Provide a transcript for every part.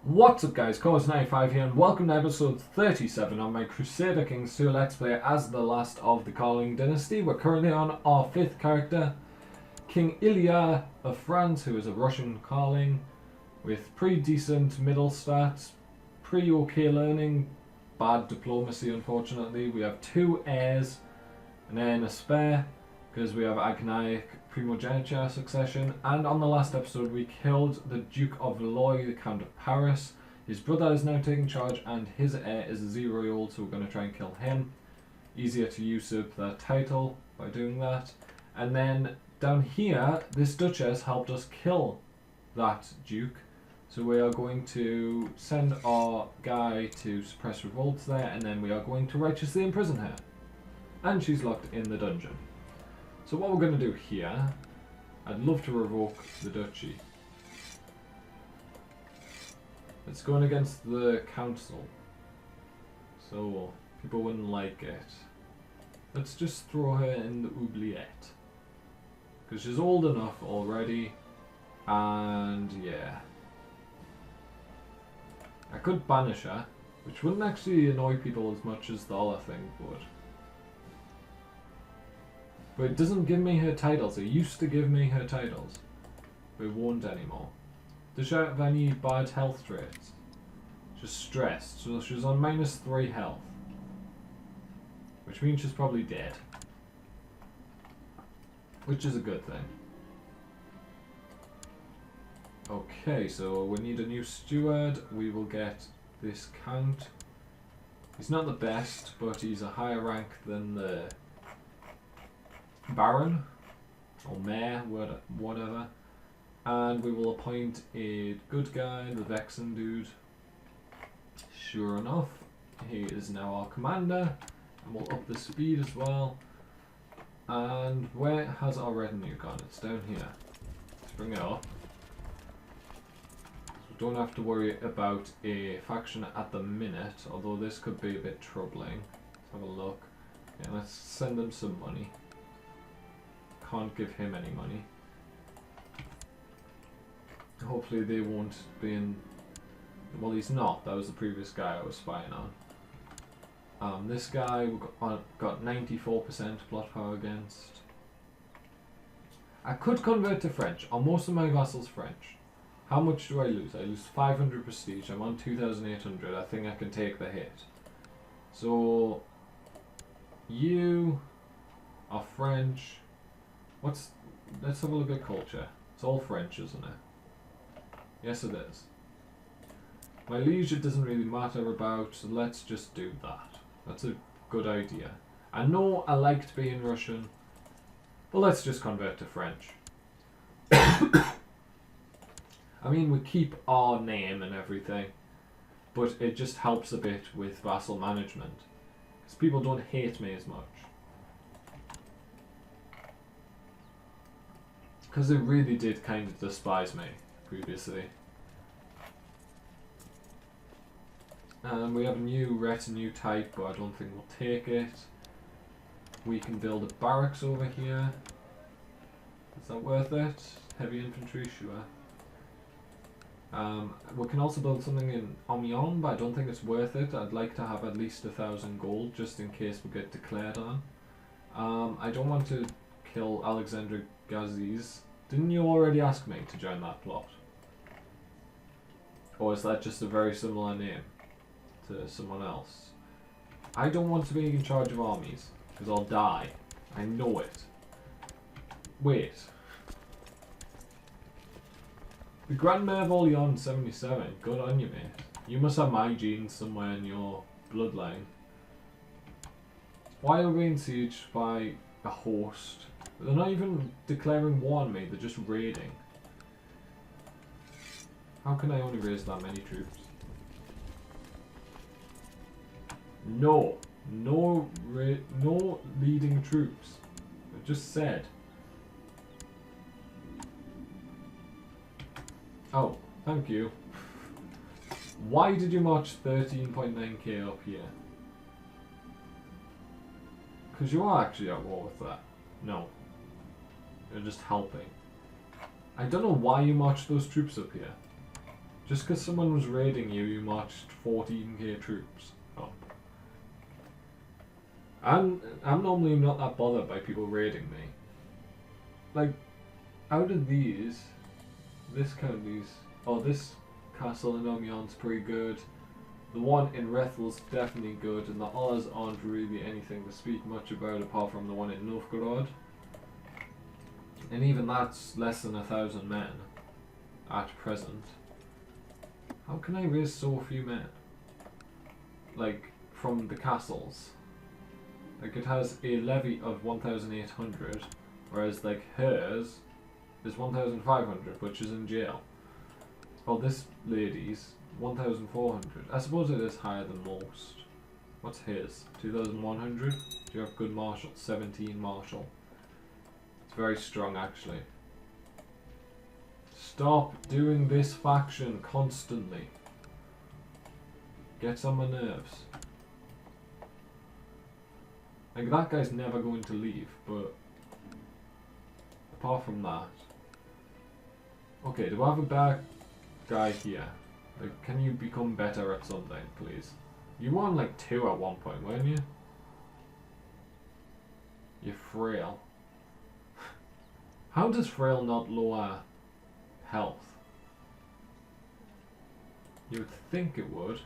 What's up guys, Cause95 here and welcome to episode 37 on my Crusader Kings 2 Let's Play as the last of the Karling dynasty. We're currently on our 5th character, King Ilya of France, who is a Russian Karling with pretty decent middle stats, pretty okay learning, bad diplomacy unfortunately. We have 2 heirs and then a spare because we have Agnaik primogeniture succession, and on the last episode we killed the Duke of Valois, the Count of Paris. His brother is now taking charge and his heir is a 0-year-old, so we're going to try and kill him. Easier to usurp that title by doing that. And then down here, this Duchess helped us kill that Duke, so we are going to send our guy to suppress revolts there, and then we are going to righteously imprison her. And she's locked in the dungeon. So what we're going to do here, I'd love to revoke the duchy. It's going against the council, so people wouldn't like it. Let's just throw her in the oubliette, because she's old enough already, and yeah. I could banish her, which wouldn't actually annoy people as much as the other thing would. But it doesn't give me her titles. It used to give me her titles, but it won't anymore. Does she have any bad health traits? She's stressed, so she's on -3 health, which means she's probably dead, which is a good thing. Okay, so we need a new steward. We will get this count. He's not the best, but he's a higher rank than the Baron or Mayor, whatever, and we will appoint a good guy, the Vexen dude. Sure enough, he is now our commander, and we'll up the speed as well. And where has our retinue gone? It's down here. Let's bring it up. So we don't have to worry about a faction at the minute, although this could be a bit troubling. Let's have a look. Yeah, let's send them some money. Can't give him any money. Hopefully they won't be in... Well, he's not. That was the previous guy I was spying on. This guy we got 94% plot power against. I could convert to French. Are most of my vassals French? How much do I lose? I lose 500 prestige. I'm on 2,800. I think I can take the hit. So you are French. Let's have a look at culture. It's all French, isn't it? Yes, it is. My liege, it doesn't really matter about, so let's just do that. That's a good idea. I know I liked being Russian, but let's just convert to French. I mean, we keep our name and everything, but it just helps a bit with vassal management, because people don't hate me as much. Because they really did kind of despise me previously. And we have a new retinue type, but I don't think we'll take it. We can build a barracks over here. Is that worth it? Heavy infantry, sure. We can also build something in Amiens, but I don't think it's worth it. I'd like to have at least 1,000 gold, just in case we get declared on. I don't want to kill Alexander Gazis. Didn't you already ask me to join that plot? Or is that just a very similar name to someone else? I don't want to be in charge of armies, because I'll die. I know it. Wait. The Grand Mayor of Orleans 77. Good on you, mate. You must have my genes somewhere in your bloodline. Why are we being sieged by a host? They're not even declaring war on me, they're just raiding. How can I only raise that many troops? No. No leading troops. I just said. Oh, thank you. Why did you march 13.9k up here? Because you are actually at war with that. No. You're just helping. I don't know why you marched those troops up here. Just because someone was raiding you, you marched 14k troops up. I'm normally not that bothered by people raiding me. Like, out of these, this castle in Omion's pretty good. The one in Rethel's definitely good, and the others aren't really anything to speak much about apart from the one in Novgorod. And even that's less than 1,000 men at present. How can I raise so few men? Like, from the castles. Like, it has a levy of 1,800, whereas, like, hers is 1,500, which is in jail. Well, this lady's 1,400. I suppose it is higher than most. What's his? 2,100? Do you have good martial? 17 martial. It's very strong, actually. Stop doing this faction constantly. Gets on my nerves. Like, that guy's never going to leave, but apart from that. Okay, do I have a bad guy here? Like, can you become better at something, please? You won like 2 at one point, weren't you? You're frail. How does frail not lower health? You would think it would.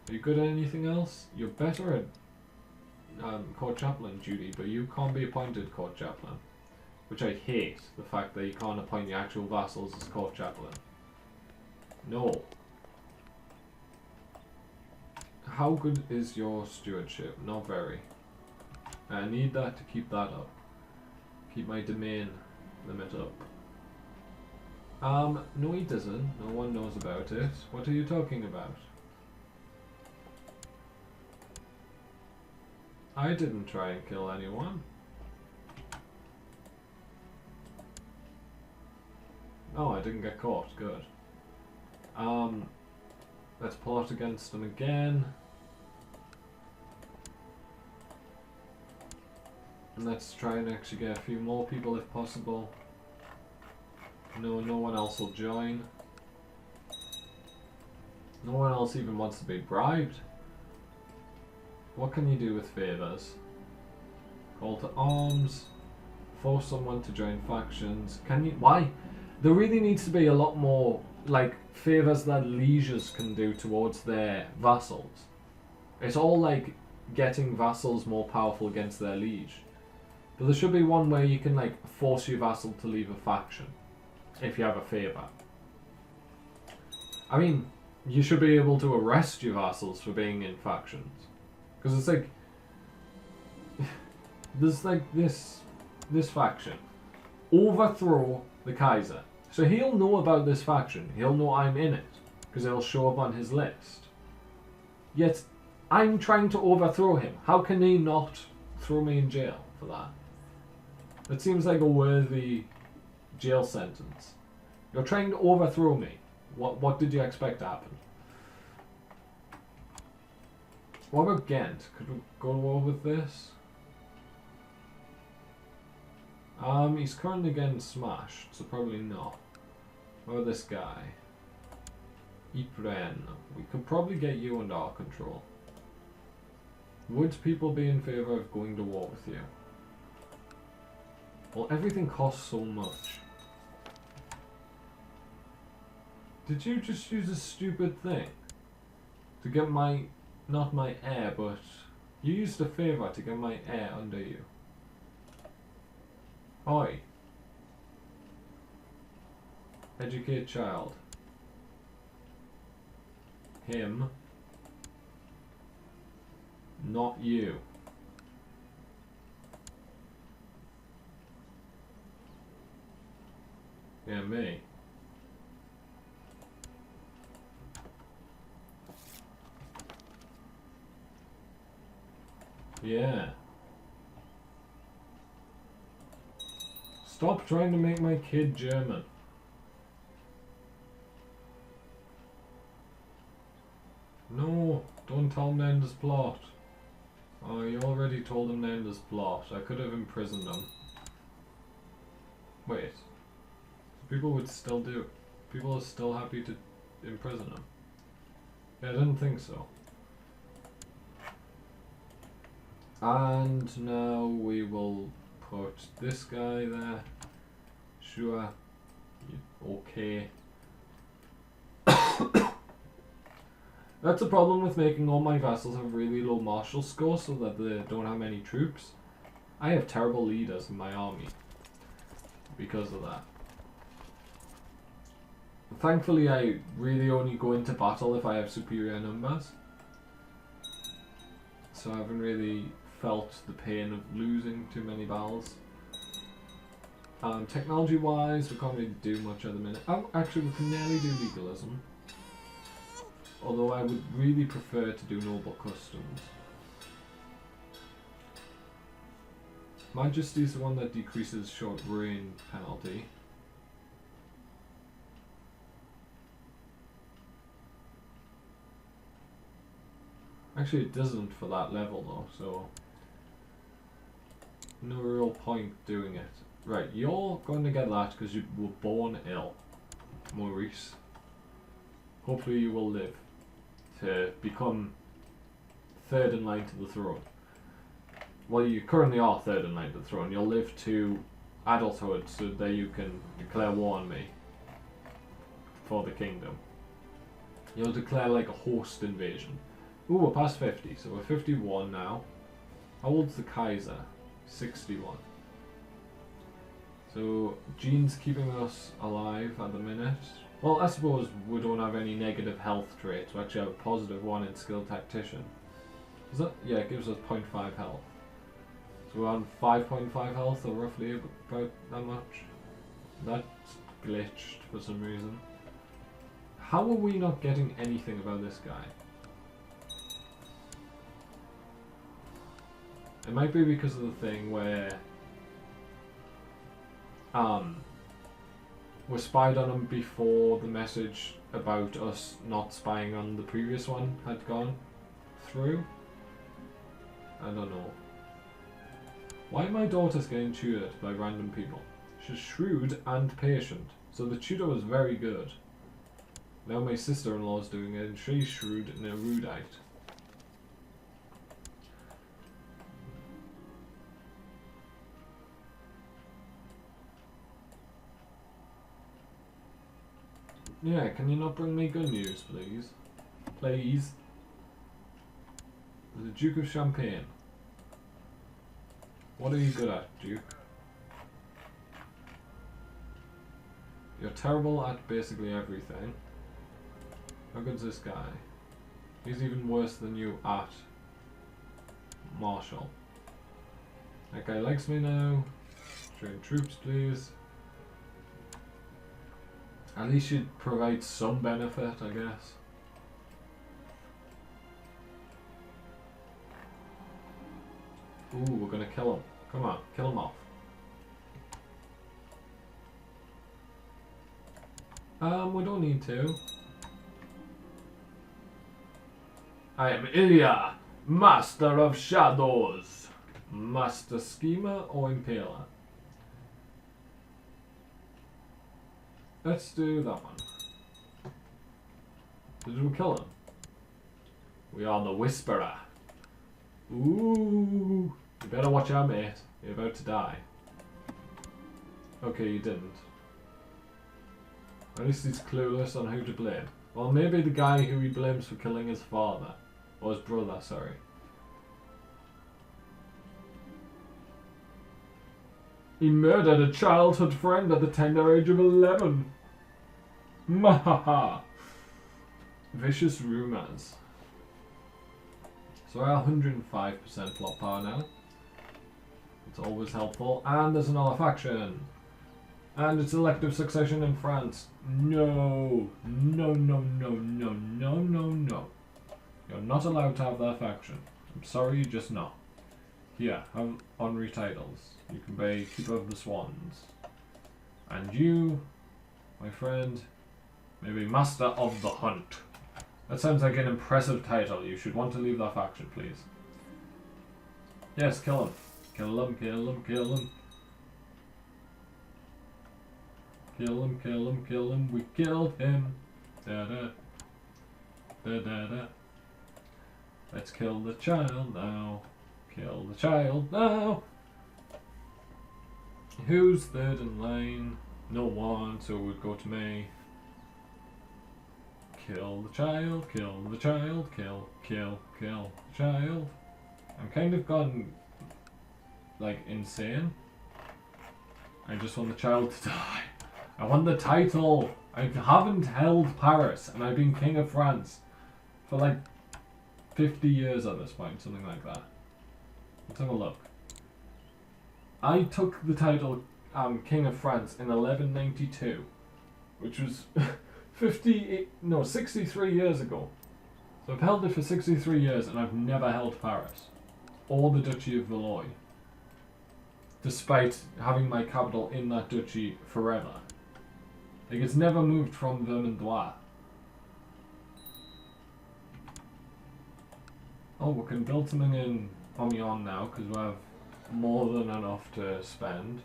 Are you good at anything else? You're better at court chaplain duty, but you can't be appointed court chaplain. Which I hate, the fact that you can't appoint the actual vassals as court chaplain. No. How good is your stewardship? Not very. I need that to keep that up. Keep my domain limit up. No he doesn't. No one knows about it. What are you talking about? I didn't try and kill anyone. Oh, I didn't get caught. Good. Let's plot against them again. And let's try and actually get a few more people if possible. No one else will join. No one else even wants to be bribed. What can you do with favours? Call to arms. Force someone to join factions. Can you... Why? There really needs to be a lot more, like, favours that lieges can do towards their vassals. It's all like getting vassals more powerful against their liege. But there should be one where you can, like, force your vassal to leave a faction. If you have a favour. I mean, you should be able to arrest your vassals for being in factions. Because it's like... there's like this faction. Overthrow the Kaiser. So he'll know about this faction. He'll know I'm in it. Because it'll show up on his list. Yet, I'm trying to overthrow him. How can he not throw me in jail for that? That seems like a worthy jail sentence. You're trying to overthrow me. What did you expect to happen? What about Ghent? Could we go to war with this? He's currently getting smashed, so probably not. What about this guy? Ypres. We could probably get you under our control. Would people be in favour of going to war with you? Well, everything costs so much. Did you just use a stupid thing? To get my... not my heir, but... you used a favour to get my heir under you. Oi. Educate child. Him. Not you. Yeah, me. Yeah. Stop trying to make my kid German. No, don't tell Nanda's plot. Oh, you already told him Nanda's plot. I could have imprisoned him. Wait. People would still do it. People are still happy to imprison him? Yeah, I didn't think so. And now we will put this guy there. Sure. Okay. That's a problem with making all my vassals have really low martial score so that they don't have many troops. I have terrible leaders in my army because of that. Thankfully, I really only go into battle if I have superior numbers. So I haven't really felt the pain of losing too many battles. Technology wise, we can't really do much at the minute. Oh, actually, we can nearly do legalism. Although I would really prefer to do noble customs. Majesty is the one that decreases short range penalty. Actually, it doesn't for that level though, so no real point doing it. Right, you're going to get that because you were born ill, Maurice. Hopefully you will live to become third in line to the throne. Well, you currently are third in line to the throne. You'll live to adulthood so that you can declare war on me for the kingdom. You'll declare like a host invasion. Ooh, we're past 50, so we're 51 now. How old's the Kaiser? 61. So, gene's keeping us alive at the minute. Well, I suppose we don't have any negative health traits. We actually have a positive one in skilled tactician. Is that? Yeah, it gives us 0.5 health. So we're on 5.5 health, or roughly about that much. That's glitched for some reason. How are we not getting anything about this guy? It might be because of the thing where we spied on him before the message about us not spying on the previous one had gone through. I don't know. Why are my daughters getting tutored by random people? She's shrewd and patient, so the tutor was very good. Now my sister-in-law is doing it, and she's shrewd and erudite. Yeah, can you not bring me good news, please? Please. The Duke of Champagne. What are you good at, Duke? You're terrible at basically everything. How good's this guy? He's even worse than you at Marshal. That guy likes me now. Train troops, please. At least you'd provide some benefit, I guess. Ooh, we're gonna kill him. Come on, kill him off. We don't need to. I am Ilya, Master of Shadows. Master Schemer or Impaler? Let's do that one. Did we kill him? We are the Whisperer. Ooh, you better watch out, mate. You're about to die. Okay, you didn't. At least he's clueless on who to blame. Well, maybe the guy who he blames for killing his father. Or his brother, sorry. He murdered a childhood friend at the tender age of 11. Mahaha. Vicious rumours. So we're at 105% plot power now. It's always helpful. And there's another faction. And it's elective succession in France. No. No, no, no, no, no, no, no. You're not allowed to have that faction. I'm sorry, you're just not. Here, have honorary titles. You can be Keeper of the Swans. And you, my friend, may be Master of the Hunt. That sounds like an impressive title. You should want to leave that faction, please. Yes, kill him. Kill him, kill him, kill him. Kill him, kill him, kill him. We killed him. Da da da da da. Let's kill the child now. Kill the child now. Who's third in line? No one, so it would go to me. Kill the child, kill the child, kill the child. I'm kind of gone, like, insane. I just want the child to die. I want the title. I haven't held Paris, and I've been King of France for like 50 years at this point, something like that. Let's have a look. I took the title King of France in 1192, which was 63 years ago. So I've held it for 63 years and I've never held Paris or the Duchy of Valois, despite having my capital in that duchy forever. Like, it's never moved from Vermandois. Oh, we can build something in Amiens now because we have more than enough to spend.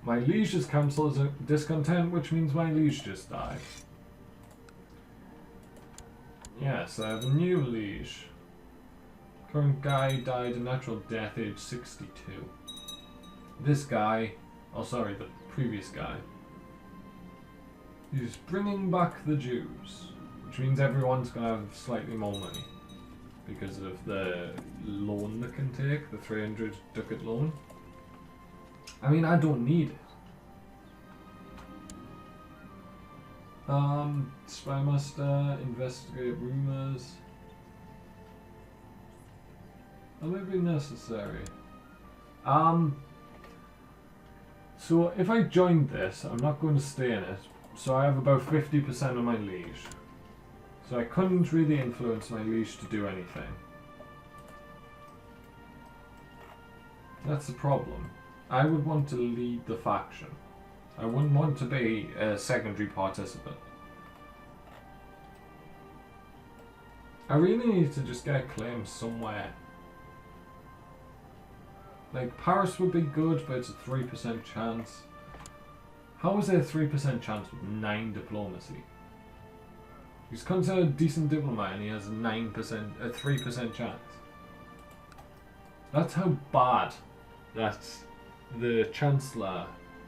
My liege's council is discontent, which means my liege just died. Yes, I have a new liege. Current guy died a natural death, age 62. This guy, oh sorry, the previous guy, he's bringing back the Jews, which means everyone's going to have slightly more money because of the loan they can take, the 300 ducat loan. I mean, I don't need it. Spymaster, investigate rumors. That may be necessary. So if I joined this, I'm not going to stay in it. So I have about 50% of my liege. So I couldn't really influence my liege to do anything. That's the problem. I would want to lead the faction. I wouldn't want to be a secondary participant. I really need to just get a claim somewhere. Like, Paris would be good, but it's a 3% chance. How is there a 3% chance with 9 diplomacy? He's considered a decent diplomat and he has a 3% chance. That's how bad that's the Chancellor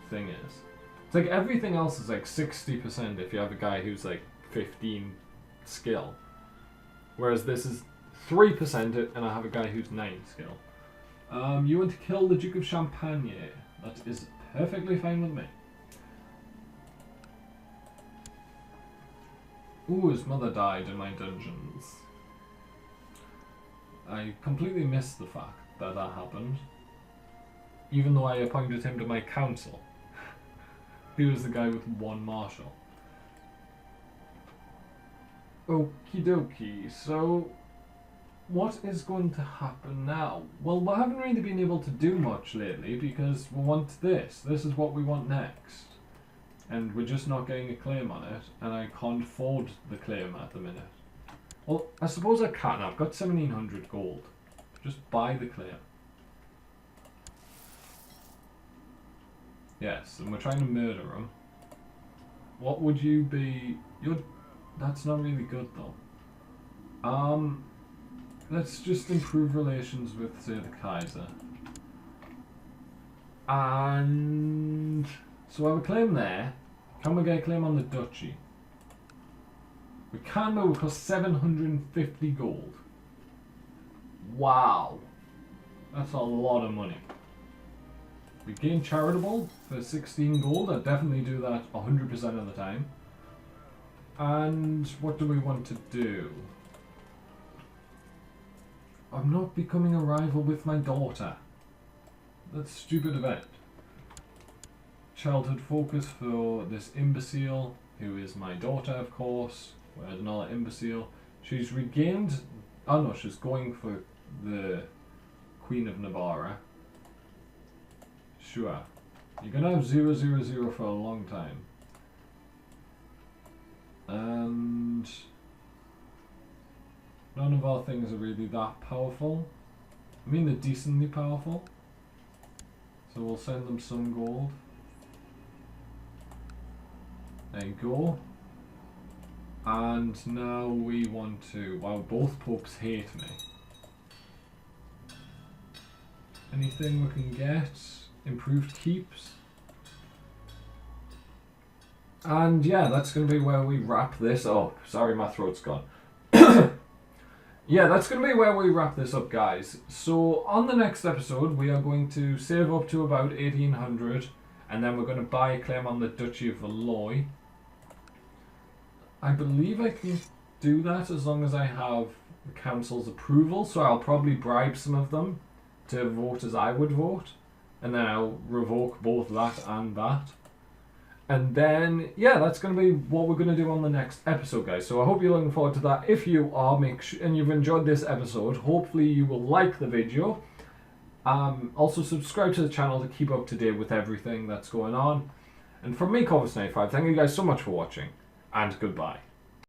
thing is. It's like everything else is like 60% if you have a guy who's like 15 skill. Whereas this is 3% and I have a guy who's 9 skill. You want to kill the Duke of Champagne. That is perfectly fine with me. Ooh, his mother died in my dungeons. I completely missed the fact that that happened. Even though I appointed him to my council. He was the guy with 1 marshal. Okie dokie, so what is going to happen now? Well, we haven't really been able to do much lately because we want this. This is what we want next. And we're just not getting a claim on it, and I can't afford the claim at the minute. Well, I suppose I can. I've got 1700 gold. Just buy the claim. Yes, and we're trying to murder him. What would you be? That's not really good though. Let's just improve relations with, say, the Kaiser. And so I have a claim there. Can we get a claim on the duchy? We can, but it will cost 750 gold. Wow. That's a lot of money. We gain charitable for 16 gold. I definitely do that 100% of the time. And what do we want to do? I'm not becoming a rival with my daughter. That's a stupid event. Childhood focus for this imbecile, who is my daughter, of course. Whereas another imbecile. She's regained. Oh no, she's going for the Queen of Navarra. Sure. You're gonna have 000 for a long time. And none of our things are really that powerful. I mean, they're decently powerful. So we'll send them some gold. There you go. And now we want to... Wow, both popes hate me. Anything we can get? Improved keeps. And yeah, that's going to be where we wrap this up. Sorry, my throat's gone. Yeah, that's going to be where we wrap this up, guys. So on the next episode, we are going to save up to about 1800, and then we're going to buy a claim on the Duchy of Valois. I believe I can do that as long as I have the council's approval, so I'll probably bribe some of them to vote as I would vote, and then I'll revoke both that and that. And then, yeah, that's going to be what we're going to do on the next episode, guys. So I hope you're looking forward to that. If you are, make sure, and you've enjoyed this episode, hopefully you will like the video. Also subscribe to the channel to keep up to date with everything that's going on. And from me, Corvus95, thank you guys so much for watching, and goodbye.